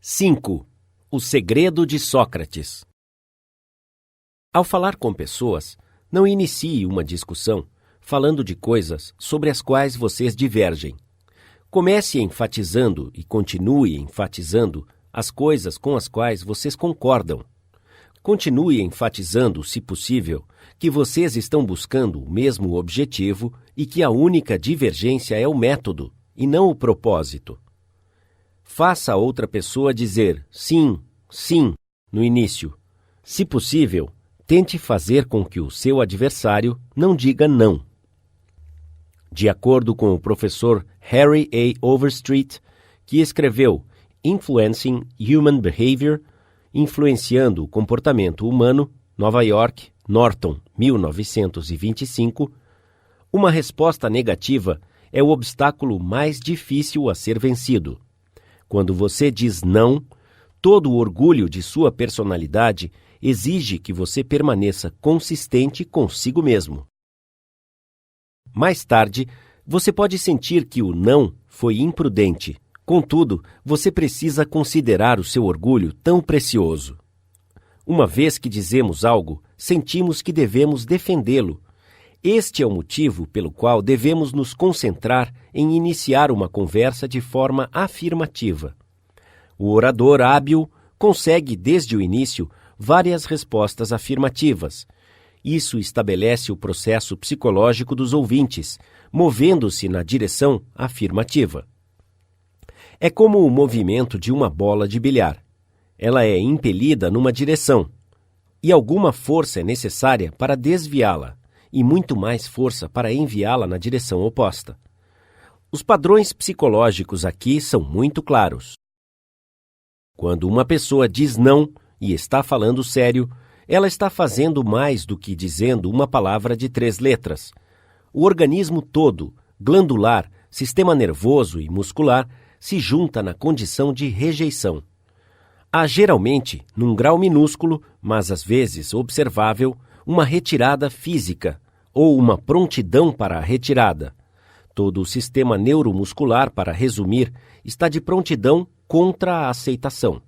5. O segredo de Sócrates. Ao falar com pessoas, não inicie uma discussão falando de coisas sobre as quais vocês divergem. Comece enfatizando e continue enfatizando as coisas com as quais vocês concordam. Continue enfatizando, se possível, que vocês estão buscando o mesmo objetivo e que a única divergência é o método e não o propósito. Faça a outra pessoa dizer sim, sim no início. Se possível, tente fazer com que o seu adversário não diga não. De acordo com o professor Harry A. Overstreet, que escreveu Influencing Human Behavior, Influenciando o Comportamento Humano, Nova York, Norton, 1925, uma resposta negativa é o obstáculo mais difícil a ser vencido. Quando você diz não, todo o orgulho de sua personalidade exige que você permaneça consistente consigo mesmo. Mais tarde, você pode sentir que o não foi imprudente. Contudo, você precisa considerar o seu orgulho tão precioso. Uma vez que dizemos algo, sentimos que devemos defendê-lo. Este é o motivo pelo qual devemos nos concentrar em iniciar uma conversa de forma afirmativa. O orador hábil consegue, desde o início, várias respostas afirmativas. Isso estabelece o processo psicológico dos ouvintes, movendo-se na direção afirmativa. É como o movimento de uma bola de bilhar. Ela é impelida numa direção, e alguma força é necessária para desviá-la, e muito mais força para enviá-la na direção oposta. Os padrões psicológicos aqui são muito claros. Quando uma pessoa diz não e está falando sério, ela está fazendo mais do que dizendo uma palavra de 3 letras. O organismo todo, glandular, sistema nervoso e muscular, se junta na condição de rejeição. Há geralmente, num grau minúsculo, mas às vezes observável, uma retirada física, ou uma prontidão para a retirada. Todo o sistema neuromuscular, para resumir, está de prontidão contra a aceitação.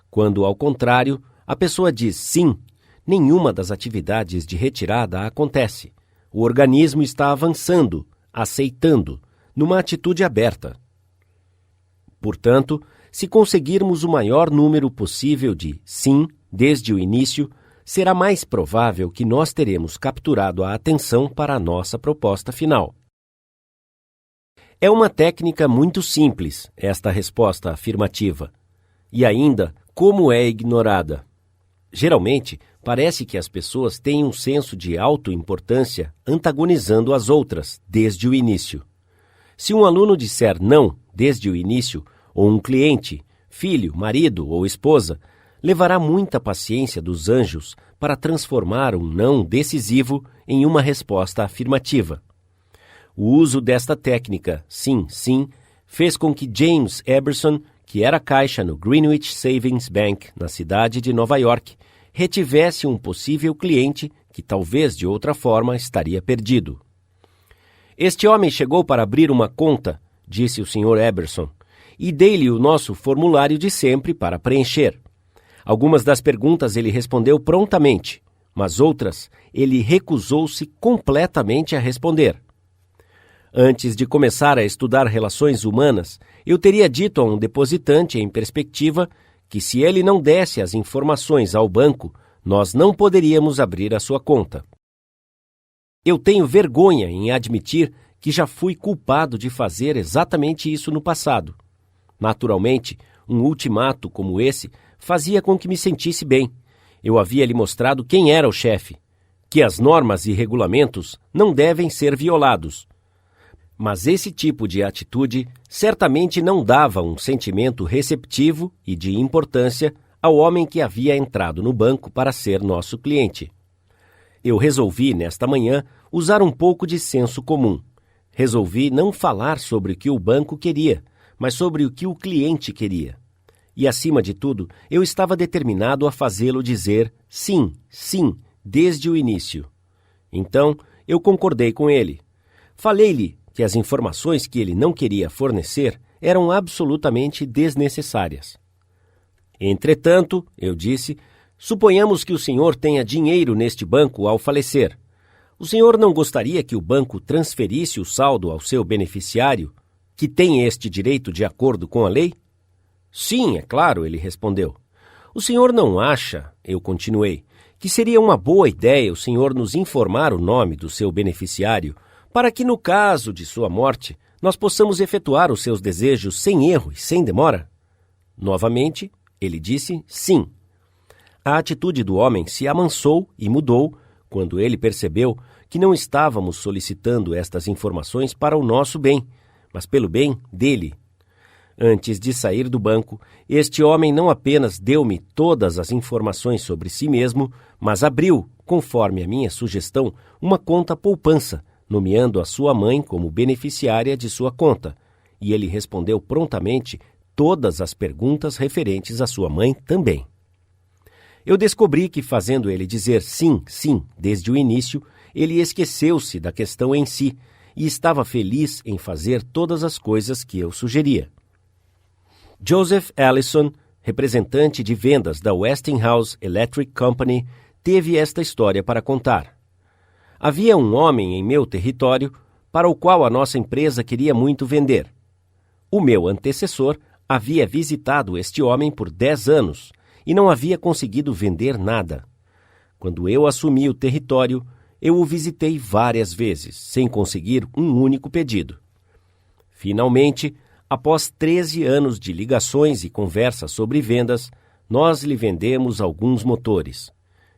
Quando, ao contrário, a pessoa diz sim, nenhuma das atividades de retirada acontece. O organismo está avançando, aceitando, numa atitude aberta. Portanto, se conseguirmos o maior número possível de sim desde o início, será mais provável que nós teremos capturado a atenção para a nossa proposta final. É uma técnica muito simples, esta resposta afirmativa. E ainda, como é ignorada? Geralmente, parece que as pessoas têm um senso de autoimportância antagonizando as outras desde o início. Se um aluno disser não desde o início, ou um cliente, filho, marido ou esposa, levará muita paciência dos anjos para transformar um não decisivo em uma resposta afirmativa. O uso desta técnica, sim, sim, fez com que James Eberson, que era caixa no Greenwich Savings Bank, na cidade de Nova York, retivesse um possível cliente que talvez de outra forma estaria perdido. Este homem chegou para abrir uma conta, disse o Sr. Eberson, e dei-lhe o nosso formulário de sempre para preencher. Algumas das perguntas ele respondeu prontamente, mas outras ele recusou-se completamente a responder. Antes de começar a estudar relações humanas, eu teria dito a um depositante em perspectiva que se ele não desse as informações ao banco, nós não poderíamos abrir a sua conta. Eu tenho vergonha em admitir que já fui culpado de fazer exatamente isso no passado. Naturalmente, um ultimato como esse fazia com que me sentisse bem. Eu havia lhe mostrado quem era o chefe, que as normas e regulamentos não devem ser violados. Mas esse tipo de atitude certamente não dava um sentimento receptivo e de importância ao homem que havia entrado no banco para ser nosso cliente. Eu resolvi, nesta manhã, usar um pouco de senso comum. Resolvi não falar sobre o que o banco queria, mas sobre o que o cliente queria. E, acima de tudo, eu estava determinado a fazê-lo dizer sim, sim, desde o início. Então, eu concordei com ele. Falei-lhe que as informações que ele não queria fornecer eram absolutamente desnecessárias. Entretanto, eu disse, suponhamos que o senhor tenha dinheiro neste banco ao falecer. O senhor não gostaria que o banco transferisse o saldo ao seu beneficiário, que tem este direito de acordo com a lei? Sim, é claro, ele respondeu. O senhor não acha, eu continuei, que seria uma boa ideia o senhor nos informar o nome do seu beneficiário, para que, no caso de sua morte, nós possamos efetuar os seus desejos sem erro e sem demora? Novamente, ele disse sim. A atitude do homem se amansou e mudou quando ele percebeu que não estávamos solicitando estas informações para o nosso bem, mas pelo bem dele. Antes de sair do banco, este homem não apenas deu-me todas as informações sobre si mesmo, mas abriu, conforme a minha sugestão, uma conta poupança, nomeando a sua mãe como beneficiária de sua conta, e ele respondeu prontamente todas as perguntas referentes à sua mãe também. Eu descobri que, fazendo ele dizer sim, sim, desde o início, ele esqueceu-se da questão em si e estava feliz em fazer todas as coisas que eu sugeria. Joseph Allison, representante de vendas da Westinghouse Electric Company, teve esta história para contar. Havia um homem em meu território para o qual a nossa empresa queria muito vender. O meu antecessor havia visitado este homem por 10 anos e não havia conseguido vender nada. Quando eu assumi o território, eu o visitei várias vezes, sem conseguir um único pedido. Finalmente, após 13 anos de ligações e conversas sobre vendas, nós lhe vendemos alguns motores.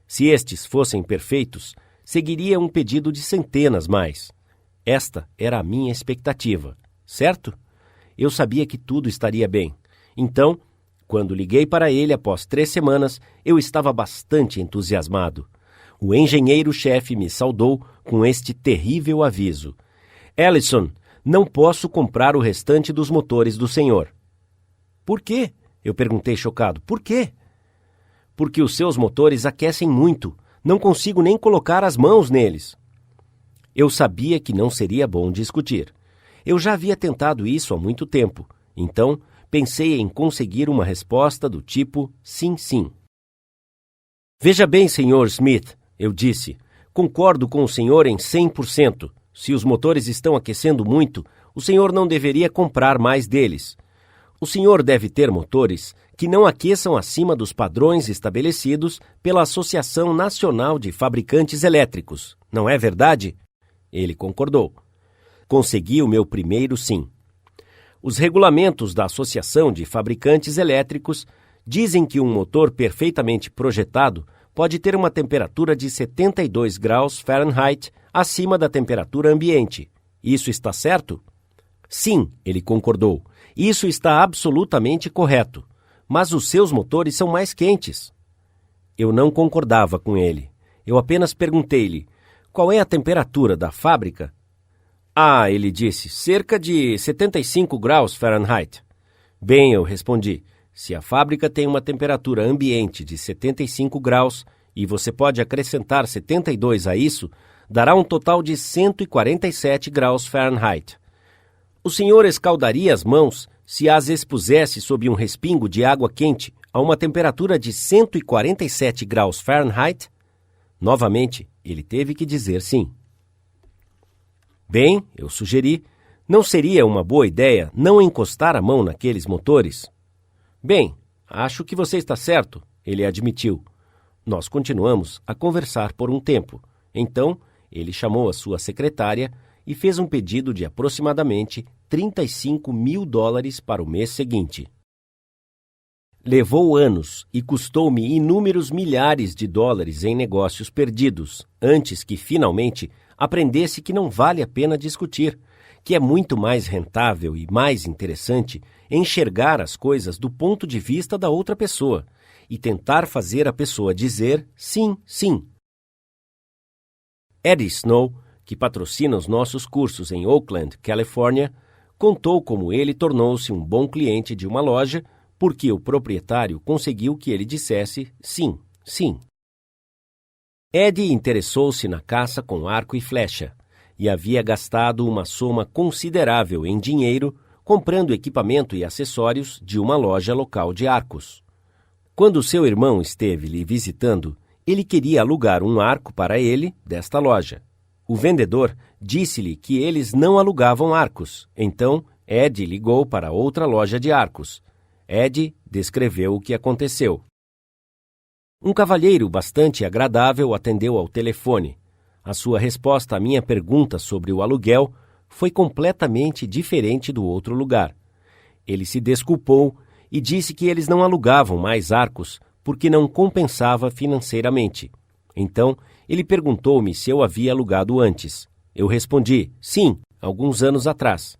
Se estes fossem perfeitos, seguiria um pedido de centenas mais. Esta era a minha expectativa, certo? Eu sabia que tudo estaria bem. Então, quando liguei para ele após 3 semanas, eu estava bastante entusiasmado. O engenheiro-chefe me saudou com este terrível aviso. Allison, não posso comprar o restante dos motores do senhor. Por quê? Eu perguntei chocado. Por quê? Porque os seus motores aquecem muito. Não consigo nem colocar as mãos neles. Eu sabia que não seria bom discutir. Eu já havia tentado isso há muito tempo. Então, pensei em conseguir uma resposta do tipo sim, sim. Veja bem, Sr. Smith, eu disse, concordo com o senhor em 100%. Se os motores estão aquecendo muito, o senhor não deveria comprar mais deles. O senhor deve ter motores que não aqueçam acima dos padrões estabelecidos pela Associação Nacional de Fabricantes Elétricos, não é verdade? Ele concordou. Consegui o meu primeiro sim. Os regulamentos da Associação de Fabricantes Elétricos dizem que um motor perfeitamente projetado pode ter uma temperatura de 72 graus Fahrenheit acima da temperatura ambiente. Isso está certo? Sim, ele concordou. Isso está absolutamente correto. Mas os seus motores são mais quentes. Eu não concordava com ele. Eu apenas perguntei-lhe, qual é a temperatura da fábrica? Ah, ele disse, cerca de 75 graus Fahrenheit. Bem, eu respondi, se a fábrica tem uma temperatura ambiente de 75 graus e você pode acrescentar 72 a isso, dará um total de 147 graus Fahrenheit. O senhor escaldaria as mãos se as expusesse sob um respingo de água quente a uma temperatura de 147 graus Fahrenheit? Novamente, ele teve que dizer sim. Bem, eu sugeri, não seria uma boa ideia não encostar a mão naqueles motores? Bem, acho que você está certo, ele admitiu. Nós continuamos a conversar por um tempo. Então, ele chamou a sua secretária e fez um pedido de aproximadamente $35 mil para o mês seguinte. Levou anos e custou-me inúmeros milhares de dólares em negócios perdidos, antes que, finalmente, aprendesse que não vale a pena discutir, que é muito mais rentável e mais interessante enxergar as coisas do ponto de vista da outra pessoa e tentar fazer a pessoa dizer sim, sim. Eddie Snow, que patrocina os nossos cursos em Oakland, Califórnia, contou como ele tornou-se um bom cliente de uma loja porque o proprietário conseguiu que ele dissesse sim, sim. Eddie interessou-se na caça com arco e flecha e havia gastado uma soma considerável em dinheiro comprando equipamento e acessórios de uma loja local de arcos. Quando seu irmão esteve lhe visitando, ele queria alugar um arco para ele desta loja. O vendedor disse-lhe que eles não alugavam arcos, então Ed ligou para outra loja de arcos. Ed descreveu o que aconteceu. Um cavalheiro bastante agradável atendeu ao telefone. A sua resposta à minha pergunta sobre o aluguel foi completamente diferente do outro lugar. Ele se desculpou e disse que eles não alugavam mais arcos porque não compensava financeiramente. Então, ele perguntou-me se eu havia alugado antes. Eu respondi, sim, alguns anos atrás.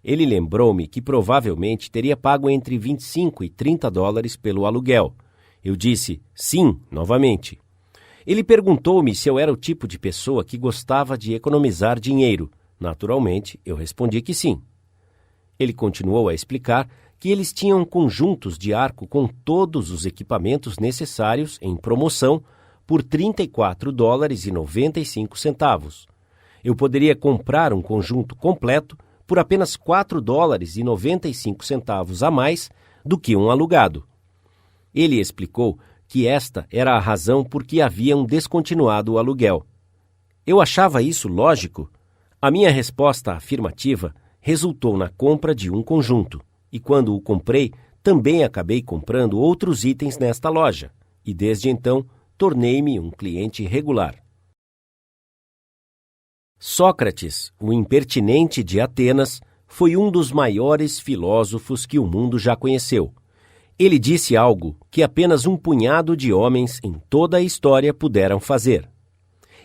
Ele lembrou-me que provavelmente teria pago entre 25 e 30 dólares pelo aluguel. Eu disse, sim, novamente. Ele perguntou-me se eu era o tipo de pessoa que gostava de economizar dinheiro. Naturalmente, eu respondi que sim. Ele continuou a explicar que eles tinham conjuntos de arco com todos os equipamentos necessários em promoção por 34 dólares e 95 centavos. Eu poderia comprar um conjunto completo por apenas 4 dólares e 95 centavos a mais do que um alugado. Ele explicou que esta era a razão por que haviam descontinuado o aluguel. Eu achava isso lógico. A minha resposta afirmativa resultou na compra de um conjunto, e quando o comprei, também acabei comprando outros itens nesta loja, e desde então tornei-me um cliente regular. Sócrates, o impertinente de Atenas, foi um dos maiores filósofos que o mundo já conheceu. Ele disse algo que apenas um punhado de homens em toda a história puderam fazer.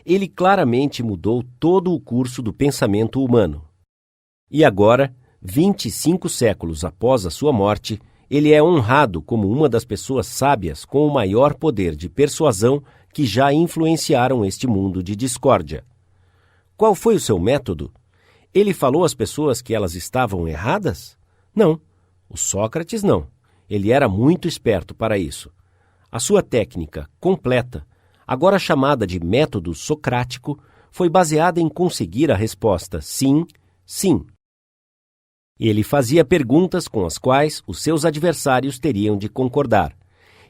Ele claramente mudou todo o curso do pensamento humano. E agora, 25 séculos após a sua morte, ele é honrado como uma das pessoas sábias com o maior poder de persuasão que já influenciaram este mundo de discórdia. Qual foi o seu método? Ele falou às pessoas que elas estavam erradas? Não, o Sócrates não. Ele era muito esperto para isso. A sua técnica completa, agora chamada de método socrático, foi baseada em conseguir a resposta sim, sim. Ele fazia perguntas com as quais os seus adversários teriam de concordar.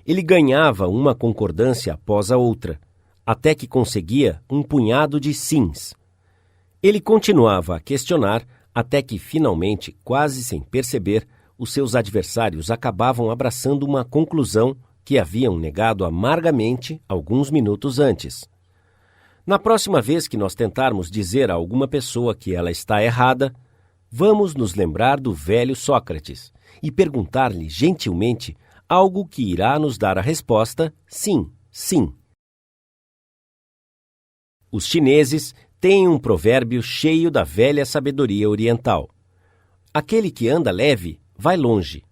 Ele ganhava uma concordância após a outra, até que conseguia um punhado de sims. Ele continuava a questionar até que, finalmente, quase sem perceber, os seus adversários acabavam abraçando uma conclusão que haviam negado amargamente alguns minutos antes. Na próxima vez que nós tentarmos dizer a alguma pessoa que ela está errada, vamos nos lembrar do velho Sócrates e perguntar-lhe gentilmente algo que irá nos dar a resposta sim, sim. Os chineses têm um provérbio cheio da velha sabedoria oriental. Aquele que anda leve vai longe.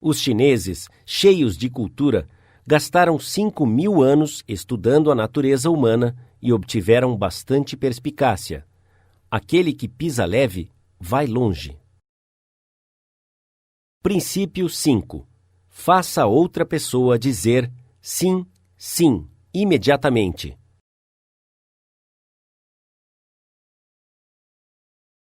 Os chineses, cheios de cultura, gastaram 5.000 anos estudando a natureza humana e obtiveram bastante perspicácia. Aquele que pisa leve vai longe. Princípio 5. Faça outra pessoa dizer sim, sim, imediatamente.